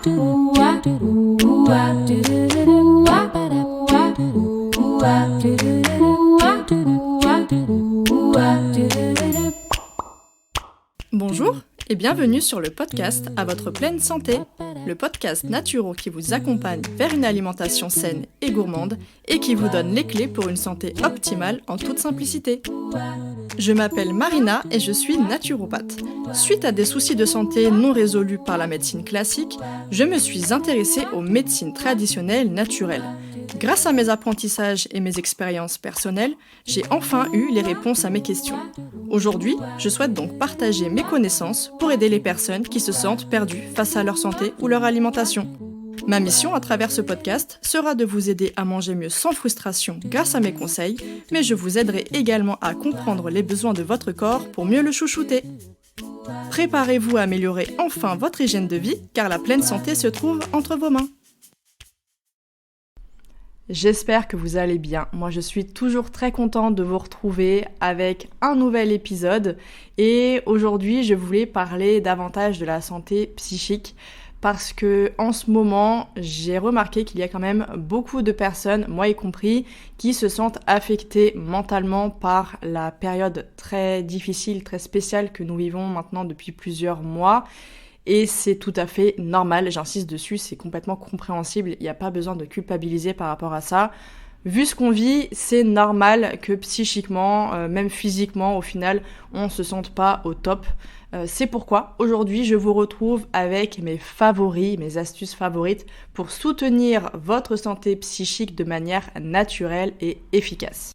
Bonjour et bienvenue sur le podcast À votre pleine santé, le podcast naturo qui vous accompagne vers une alimentation saine et gourmande et qui vous donne les clés pour une santé optimale en toute simplicité. Je m'appelle Marina et je suis naturopathe. Suite à des soucis de santé non résolus par la médecine classique, je me suis intéressée aux médecines traditionnelles naturelles. Grâce à mes apprentissages et mes expériences personnelles, j'ai enfin eu les réponses à mes questions. Aujourd'hui, je souhaite donc partager mes connaissances pour aider les personnes qui se sentent perdues face à leur santé ou leur alimentation. Ma mission à travers ce podcast sera de vous aider à manger mieux sans frustration grâce à mes conseils, mais je vous aiderai également à comprendre les besoins de votre corps pour mieux le chouchouter. Préparez-vous à améliorer enfin votre hygiène de vie, car la pleine santé se trouve entre vos mains. J'espère que vous allez bien. Moi, je suis toujours très contente de vous retrouver avec un nouvel épisode. Et aujourd'hui, je voulais parler davantage de la santé psychique parce que en ce moment, j'ai remarqué qu'il y a quand même beaucoup de personnes, moi y compris, qui se sentent affectées mentalement par la période très difficile, très spéciale que nous vivons maintenant depuis plusieurs mois. Et c'est tout à fait normal, j'insiste dessus, c'est complètement compréhensible, il n'y a pas besoin de culpabiliser par rapport à ça. Vu ce qu'on vit, c'est normal que psychiquement, même physiquement, au final, on ne se sente pas au top. C'est pourquoi aujourd'hui, je vous retrouve avec mes favoris, mes astuces favorites pour soutenir votre santé psychique de manière naturelle et efficace.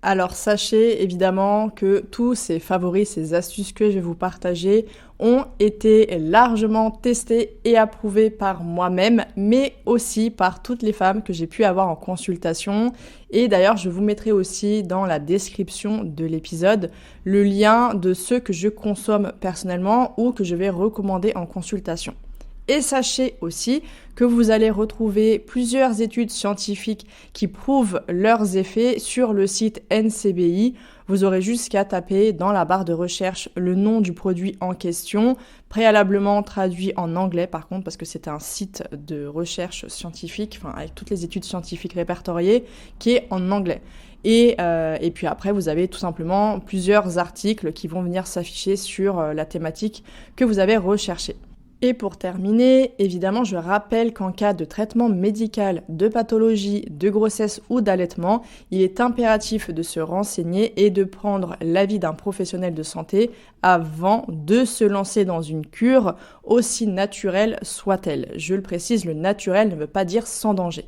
Alors sachez évidemment que tous ces favoris, ces astuces que je vais vous partager ont été largement testés et approuvés par moi-même, mais aussi par toutes les femmes que j'ai pu avoir en consultation. Et d'ailleurs, je vous mettrai aussi dans la description de l'épisode le lien de ceux que je consomme personnellement ou que je vais recommander en consultation. Et sachez aussi que vous allez retrouver plusieurs études scientifiques qui prouvent leurs effets sur le site NCBI. Vous aurez juste qu'à taper dans la barre de recherche le nom du produit en question, préalablement traduit en anglais par contre, parce que c'est un site de recherche scientifique, avec toutes les études scientifiques répertoriées, qui est en anglais. Et puis après, vous avez tout simplement plusieurs articles qui vont venir s'afficher sur la thématique que vous avez recherchée. Et pour terminer, évidemment, je rappelle qu'en cas de traitement médical, de pathologie, de grossesse ou d'allaitement, il est impératif de se renseigner et de prendre l'avis d'un professionnel de santé avant de se lancer dans une cure, aussi naturelle soit-elle. Je le précise, le naturel ne veut pas dire sans danger.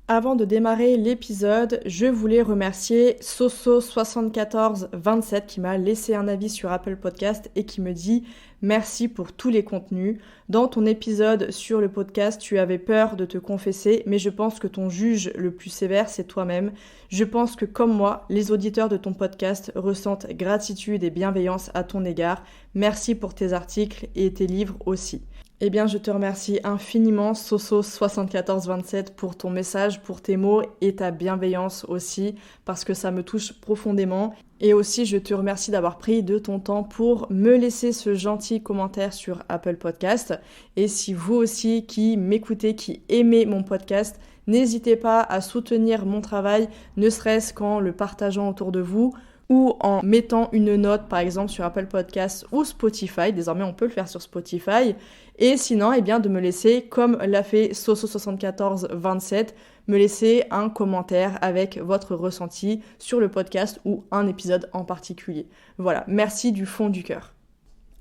Avant de démarrer l'épisode, je voulais remercier Soso7427 qui m'a laissé un avis sur Apple Podcast et qui me dit « Merci pour tous les contenus. Dans ton épisode sur le podcast, tu avais peur de te confesser, mais je pense que ton juge le plus sévère, c'est toi-même. Je pense que comme moi, les auditeurs de ton podcast ressentent gratitude et bienveillance à ton égard. Merci pour tes articles et tes livres aussi. » Eh bien, je te remercie infiniment, Soso7427, pour ton message, pour tes mots et ta bienveillance aussi, parce que ça me touche profondément. Et aussi, je te remercie d'avoir pris de ton temps pour me laisser ce gentil commentaire sur Apple Podcast. Et si vous aussi qui m'écoutez, qui aimez mon podcast, n'hésitez pas à soutenir mon travail, ne serait-ce qu'en le partageant autour de vous, ou en mettant une note par exemple sur Apple Podcasts ou Spotify. Désormais on peut le faire sur Spotify. Et sinon de me laisser, comme l'a fait Soso7427, me laisser un commentaire avec votre ressenti sur le podcast ou un épisode en particulier. Voilà, merci du fond du cœur.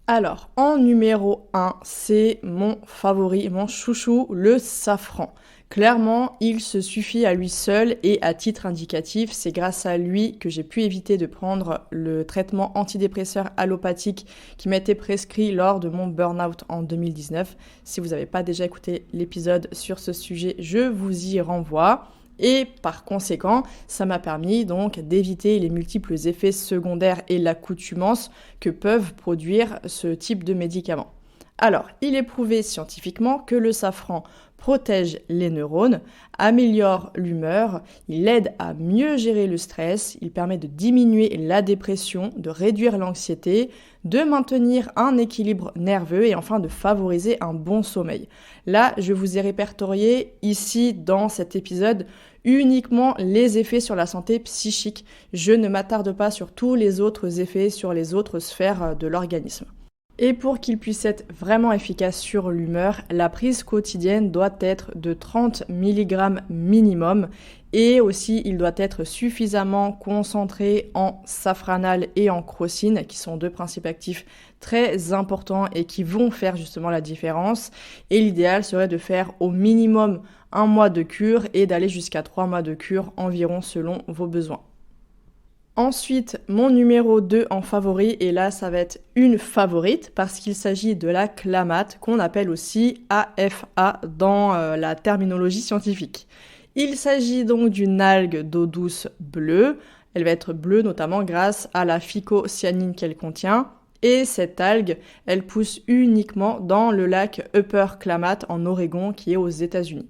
Alors, en numéro 1, c'est mon favori, mon chouchou, le safran. Clairement, il se suffit à lui seul et à titre indicatif, c'est grâce à lui que j'ai pu éviter de prendre le traitement antidépresseur allopathique qui m'a été prescrit lors de mon burn-out en 2019. Si vous n'avez pas déjà écouté l'épisode sur ce sujet, je vous y renvoie. Et par conséquent, ça m'a permis donc d'éviter les multiples effets secondaires et l'accoutumance que peuvent produire ce type de médicaments. Alors, il est prouvé scientifiquement que le safran protège les neurones, améliore l'humeur, il aide à mieux gérer le stress, il permet de diminuer la dépression, de réduire l'anxiété, de maintenir un équilibre nerveux et enfin de favoriser un bon sommeil. Là, je vous ai répertorié ici dans cet épisode uniquement les effets sur la santé psychique. Je ne m'attarde pas sur tous les autres effets sur les autres sphères de l'organisme. Et pour qu'il puisse être vraiment efficace sur l'humeur, la prise quotidienne doit être de 30 mg minimum et aussi il doit être suffisamment concentré en safranal et en crocine qui sont deux principes actifs très importants et qui vont faire justement la différence. Et l'idéal serait de faire au minimum 1 mois de cure et d'aller jusqu'à 3 mois de cure environ selon vos besoins. Ensuite, mon numéro 2 en favori, et là ça va être une favorite parce qu'il s'agit de la clamate qu'on appelle aussi AFA dans la terminologie scientifique. Il s'agit donc d'une algue d'eau douce bleue, elle va être bleue notamment grâce à la phycocyanine qu'elle contient, et cette algue, elle pousse uniquement dans le lac Upper Klamath en Oregon qui est aux États-Unis.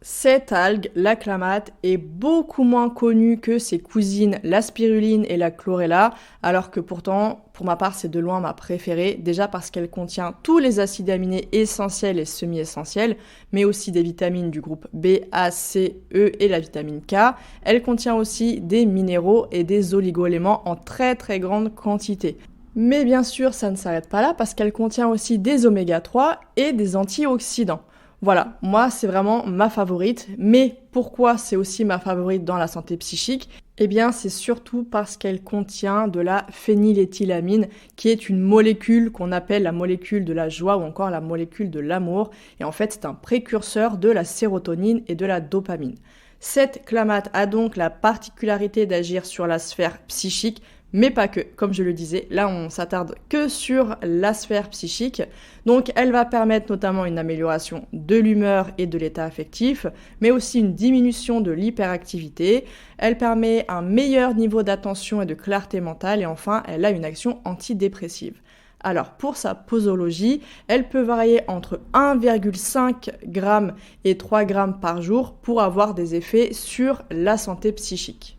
Cette algue, la clamate, est beaucoup moins connue que ses cousines, la spiruline et la chlorella, alors que pourtant, pour ma part, c'est de loin ma préférée, déjà parce qu'elle contient tous les acides aminés essentiels et semi-essentiels, mais aussi des vitamines du groupe B, A, C, E et la vitamine K. Elle contient aussi des minéraux et des oligo-éléments en très très grande quantité. Mais bien sûr, ça ne s'arrête pas là parce qu'elle contient aussi des oméga 3 et des antioxydants. Voilà, moi c'est vraiment ma favorite, mais pourquoi c'est aussi ma favorite dans la santé psychique ? Eh bien c'est surtout parce qu'elle contient de la phényléthylamine, qui est une molécule qu'on appelle la molécule de la joie ou encore la molécule de l'amour, et en fait c'est un précurseur de la sérotonine et de la dopamine. Cette clamate a donc la particularité d'agir sur la sphère psychique, mais pas que, comme je le disais, là on s'attarde que sur la sphère psychique. Donc elle va permettre notamment une amélioration de l'humeur et de l'état affectif, mais aussi une diminution de l'hyperactivité. Elle permet un meilleur niveau d'attention et de clarté mentale et enfin elle a une action antidépressive. Alors pour sa posologie, elle peut varier entre 1,5 g et 3 g par jour pour avoir des effets sur la santé psychique.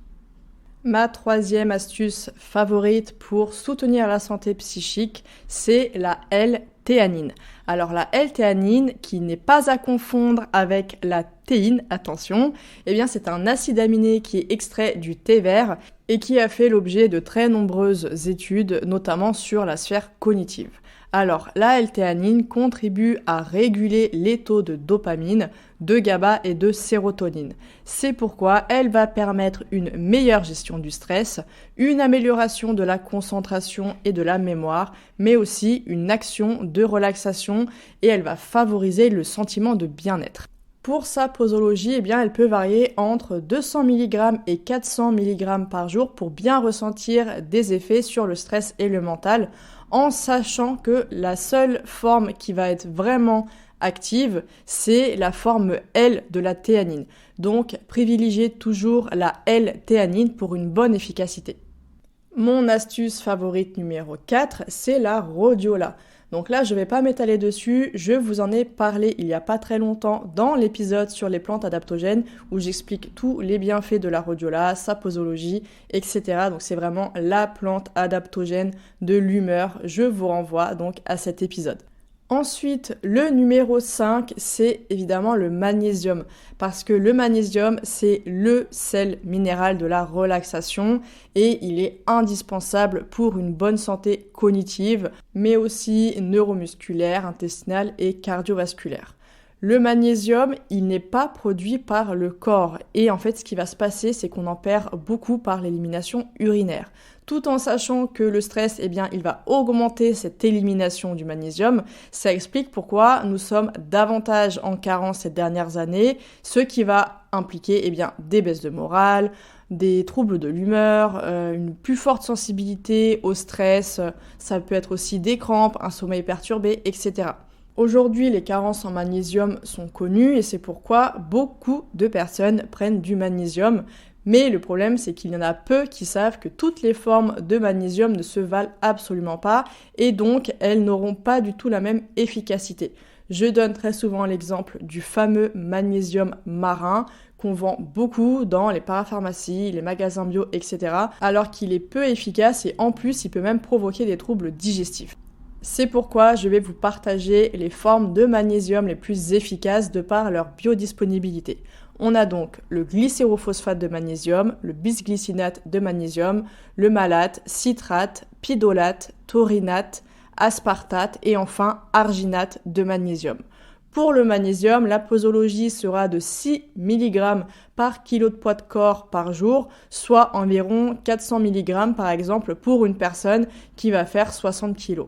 Ma troisième astuce favorite pour soutenir la santé psychique, c'est la L-théanine. Alors la L-théanine, qui n'est pas à confondre avec la théine, attention, eh bien c'est un acide aminé qui est extrait du thé vert et qui a fait l'objet de très nombreuses études, notamment sur la sphère cognitive. Alors, la L-théanine contribue à réguler les taux de dopamine, de GABA et de sérotonine. C'est pourquoi elle va permettre une meilleure gestion du stress, une amélioration de la concentration et de la mémoire, mais aussi une action de relaxation et elle va favoriser le sentiment de bien-être. Pour sa posologie, eh bien, elle peut varier entre 200 mg et 400 mg par jour pour bien ressentir des effets sur le stress et le mental, en sachant que la seule forme qui va être vraiment active, c'est la forme L de la théanine. Donc, privilégiez toujours la L-théanine pour une bonne efficacité. Mon astuce favorite numéro 4, c'est la rhodiola. Donc là, je ne vais pas m'étaler dessus, je vous en ai parlé il n'y a pas très longtemps dans l'épisode sur les plantes adaptogènes où j'explique tous les bienfaits de la rhodiola, sa posologie, etc. Donc c'est vraiment la plante adaptogène de l'humeur. Je vous renvoie donc à cet épisode. Ensuite, le numéro 5, c'est évidemment le magnésium, parce que le magnésium, c'est le sel minéral de la relaxation et il est indispensable pour une bonne santé cognitive, mais aussi neuromusculaire, intestinale et cardiovasculaire. Le magnésium, il n'est pas produit par le corps et en fait, ce qui va se passer, c'est qu'on en perd beaucoup par l'élimination urinaire. Tout en sachant que le stress, eh bien, il va augmenter cette élimination du magnésium. Ça explique pourquoi nous sommes davantage en carence ces dernières années, ce qui va impliquer, eh bien, des baisses de morale, des troubles de l'humeur, une plus forte sensibilité au stress, ça peut être aussi des crampes, un sommeil perturbé, etc. Aujourd'hui, les carences en magnésium sont connues et c'est pourquoi beaucoup de personnes prennent du magnésium. Mais le problème, c'est qu'il y en a peu qui savent que toutes les formes de magnésium ne se valent absolument pas et donc elles n'auront pas du tout la même efficacité. Je donne très souvent l'exemple du fameux magnésium marin qu'on vend beaucoup dans les parapharmacies, les magasins bio, etc. alors qu'il est peu efficace et en plus il peut même provoquer des troubles digestifs. C'est pourquoi je vais vous partager les formes de magnésium les plus efficaces de par leur biodisponibilité. On a donc le glycérophosphate de magnésium, le bisglycinate de magnésium, le malate, citrate, pidolate, taurinate, aspartate et enfin arginate de magnésium. Pour le magnésium, la posologie sera de 6 mg par kilo de poids de corps par jour, soit environ 400 mg par exemple pour une personne qui va faire 60 kg.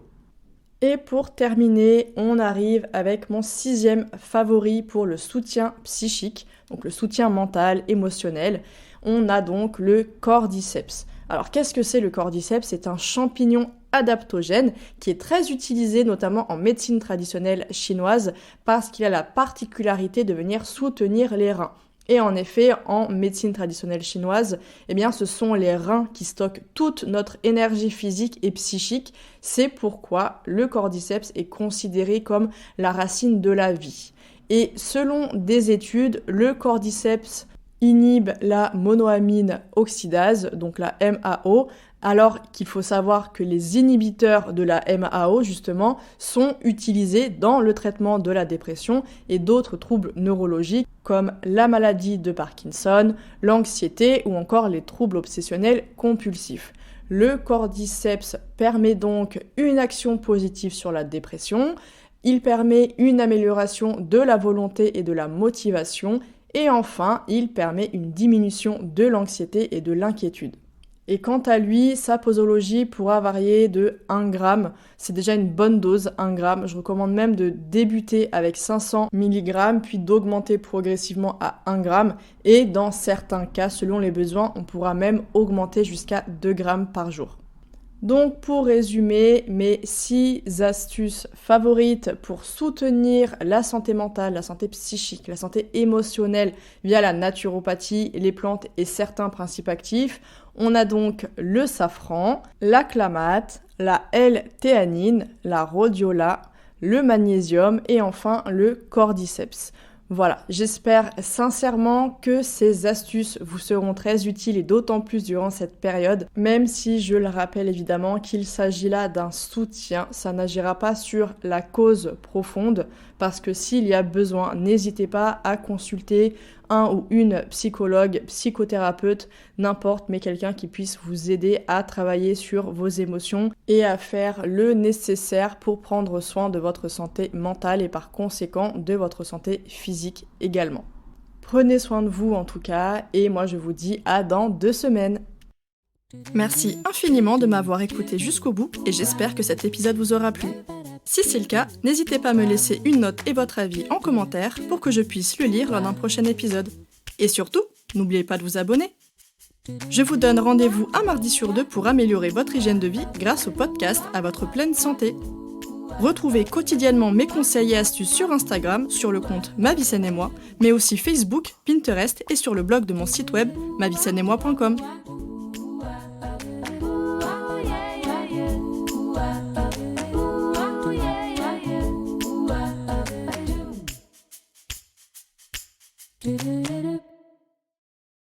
Et pour terminer, on arrive avec mon 6e favori pour le soutien psychique, donc le soutien mental, émotionnel. On a donc le cordyceps. Alors qu'est-ce que c'est le cordyceps ? C'est un champignon adaptogène qui est très utilisé notamment en médecine traditionnelle chinoise parce qu'il a la particularité de venir soutenir les reins. Et en effet, en médecine traditionnelle chinoise, ce sont les reins qui stockent toute notre énergie physique et psychique. C'est pourquoi le cordyceps est considéré comme la racine de la vie. Et selon des études, le cordyceps inhibe la monoamine oxydase, donc la MAO, alors qu'il faut savoir que les inhibiteurs de la MAO, justement, sont utilisés dans le traitement de la dépression et d'autres troubles neurologiques comme la maladie de Parkinson, l'anxiété ou encore les troubles obsessionnels compulsifs. Le cordyceps permet donc une action positive sur la dépression, il permet une amélioration de la volonté et de la motivation, et enfin, il permet une diminution de l'anxiété et de l'inquiétude. Et quant à lui, sa posologie pourra varier de 1 g. C'est déjà une bonne dose, 1 g. Je recommande même de débuter avec 500 mg, puis d'augmenter progressivement à 1 g. Et dans certains cas, selon les besoins, on pourra même augmenter jusqu'à 2 g par jour. Donc pour résumer, mes 6 astuces favorites pour soutenir la santé mentale, la santé psychique, la santé émotionnelle via la naturopathie, les plantes et certains principes actifs. On a donc le safran, la clamate, la L-théanine, la rhodiola, le magnésium et enfin le cordyceps. Voilà, j'espère sincèrement que ces astuces vous seront très utiles et d'autant plus durant cette période, même si je le rappelle évidemment qu'il s'agit là d'un soutien, ça n'agira pas sur la cause profonde, parce que s'il y a besoin, n'hésitez pas à consulter un ou une psychologue, psychothérapeute, n'importe, mais quelqu'un qui puisse vous aider à travailler sur vos émotions et à faire le nécessaire pour prendre soin de votre santé mentale et par conséquent de votre santé physique également. Prenez soin de vous en tout cas et moi je vous dis à dans 2 semaines. Merci infiniment de m'avoir écouté jusqu'au bout et j'espère que cet épisode vous aura plu. Si c'est le cas, n'hésitez pas à me laisser une note et votre avis en commentaire pour que je puisse le lire lors d'un prochain épisode. Et surtout, n'oubliez pas de vous abonner. Je vous donne rendez-vous un mardi sur 2 pour améliorer votre hygiène de vie grâce au podcast à votre pleine santé. Retrouvez quotidiennement mes conseils et astuces sur Instagram, sur le compte Ma Vie Saine et Moi, mais aussi Facebook, Pinterest et sur le blog de mon site web maviesaine-et-moi.com.